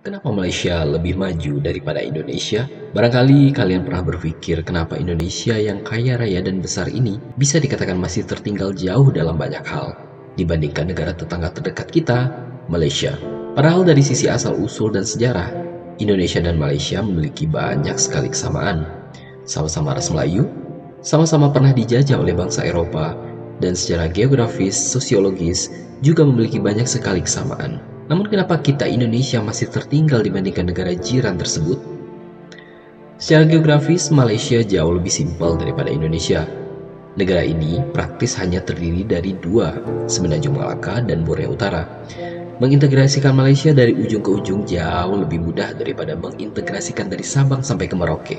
Kenapa Malaysia lebih maju daripada Indonesia? Barangkali kalian pernah berpikir kenapa Indonesia yang kaya raya dan besar ini bisa dikatakan masih tertinggal jauh dalam banyak hal dibandingkan negara tetangga terdekat kita, Malaysia. Padahal dari sisi asal-usul dan sejarah, Indonesia dan Malaysia memiliki banyak sekali kesamaan. Sama-sama ras Melayu, sama-sama pernah dijajah oleh bangsa Eropa, dan secara geografis, sosiologis juga memiliki banyak sekali kesamaan. Namun kenapa kita Indonesia masih tertinggal dibandingkan negara jiran tersebut? Secara geografis, Malaysia jauh lebih simpel daripada Indonesia. Negara ini praktis hanya terdiri dari dua, Semenanjung Malaka dan Borneo Utara. Mengintegrasikan Malaysia dari ujung ke ujung jauh lebih mudah daripada mengintegrasikan dari Sabang sampai ke Merauke.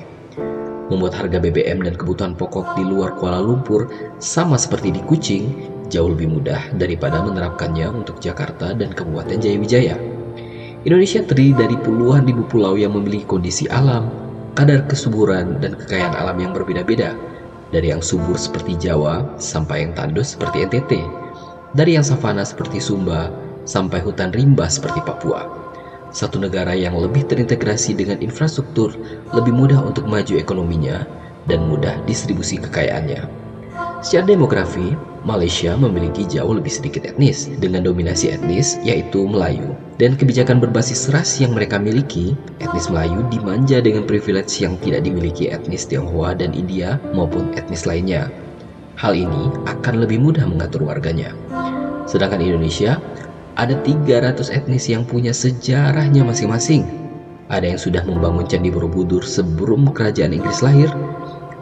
Membuat harga BBM dan kebutuhan pokok di luar Kuala Lumpur sama seperti di Kuching jauh lebih mudah daripada menerapkannya untuk Jakarta dan Kabupaten Jayawijaya. Indonesia terdiri dari puluhan ribu pulau yang memiliki kondisi alam, kadar kesuburan dan kekayaan alam yang berbeda-beda, dari yang subur seperti Jawa sampai yang tandus seperti NTT, dari yang savana seperti Sumba sampai hutan rimba seperti Papua. Satu negara yang lebih terintegrasi dengan infrastruktur, lebih mudah untuk maju ekonominya, dan mudah distribusi kekayaannya. Secara demografi, Malaysia memiliki jauh lebih sedikit etnis, dengan dominasi etnis yaitu Melayu. Dan kebijakan berbasis ras yang mereka miliki, etnis Melayu dimanja dengan privilege yang tidak dimiliki etnis Tionghoa dan India maupun etnis lainnya. Hal ini akan lebih mudah mengatur warganya. Sedangkan Indonesia, ada 300 etnis yang punya sejarahnya masing-masing. Ada yang sudah membangun Candi Borobudur sebelum kerajaan Inggris lahir.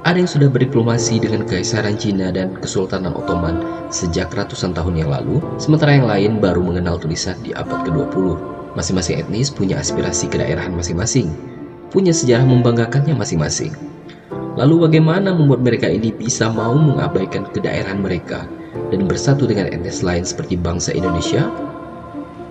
Ada yang sudah berdiplomasi dengan Kekaisaran Cina dan Kesultanan Ottoman sejak ratusan tahun yang lalu, sementara yang lain baru mengenal tulisan di abad ke-20. Masing-masing etnis punya aspirasi kedaerahan masing-masing, punya sejarah membanggakannya masing-masing. Lalu bagaimana membuat mereka ini bisa mau mengabaikan kedaerahan mereka dan bersatu dengan etnis lain seperti bangsa Indonesia?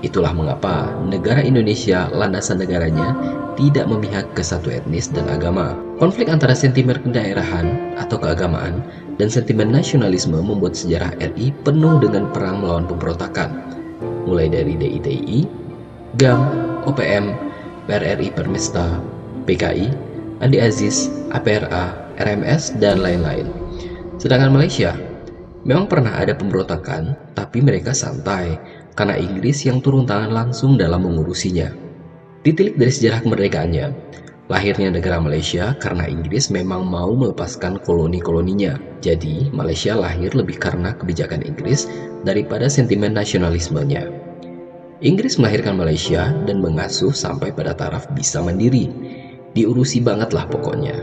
Itulah mengapa negara Indonesia, landasan negaranya, tidak memihak ke satu etnis dan agama. Konflik antara sentimen kedaerahan atau keagamaan dan sentimen nasionalisme membuat sejarah RI penuh dengan perang melawan pemberontakan, mulai dari DITI, GAM, OPM, PRRI Permesta, PKI, Andi Aziz, APRA, RMS, dan lain-lain. Sedangkan Malaysia, memang pernah ada pemberontakan, tapi mereka santai, karena Inggris yang turun tangan langsung dalam mengurusinya. Ditilik dari sejarah kemerdekaannya, lahirnya negara Malaysia karena Inggris memang mau melepaskan koloni-koloninya. Jadi, Malaysia lahir lebih karena kebijakan Inggris daripada sentimen nasionalismenya. Inggris melahirkan Malaysia dan mengasuh sampai pada taraf bisa mandiri. Diurusi bangetlah pokoknya.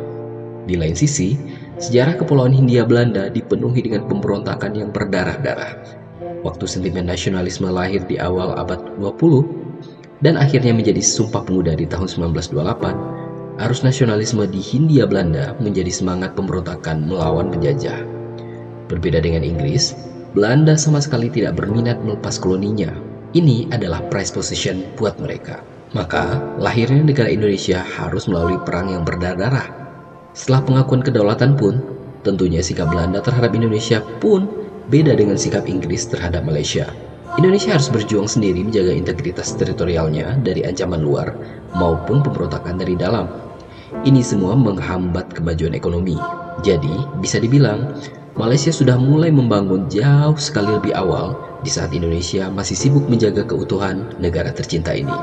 Di lain sisi, sejarah Kepulauan Hindia Belanda dipenuhi dengan pemberontakan yang berdarah-darah. Waktu sentimen nasionalisme lahir di awal abad 20 dan akhirnya menjadi Sumpah Pemuda di tahun 1928, arus nasionalisme di Hindia Belanda menjadi semangat pemberontakan melawan penjajah. Berbeda dengan Inggris, Belanda sama sekali tidak berminat melepas koloninya. Ini adalah prize possession buat mereka. Maka, lahirnya negara Indonesia harus melalui perang yang berdarah-darah. Setelah pengakuan kedaulatan pun, tentunya sikap Belanda terhadap Indonesia pun beda dengan sikap Inggris terhadap Malaysia. Indonesia harus berjuang sendiri menjaga integritas teritorialnya dari ancaman luar maupun pemberontakan dari dalam. Ini semua menghambat kemajuan ekonomi. Jadi, bisa dibilang, Malaysia sudah mulai membangun jauh sekali lebih awal di saat Indonesia masih sibuk menjaga keutuhan negara tercinta ini.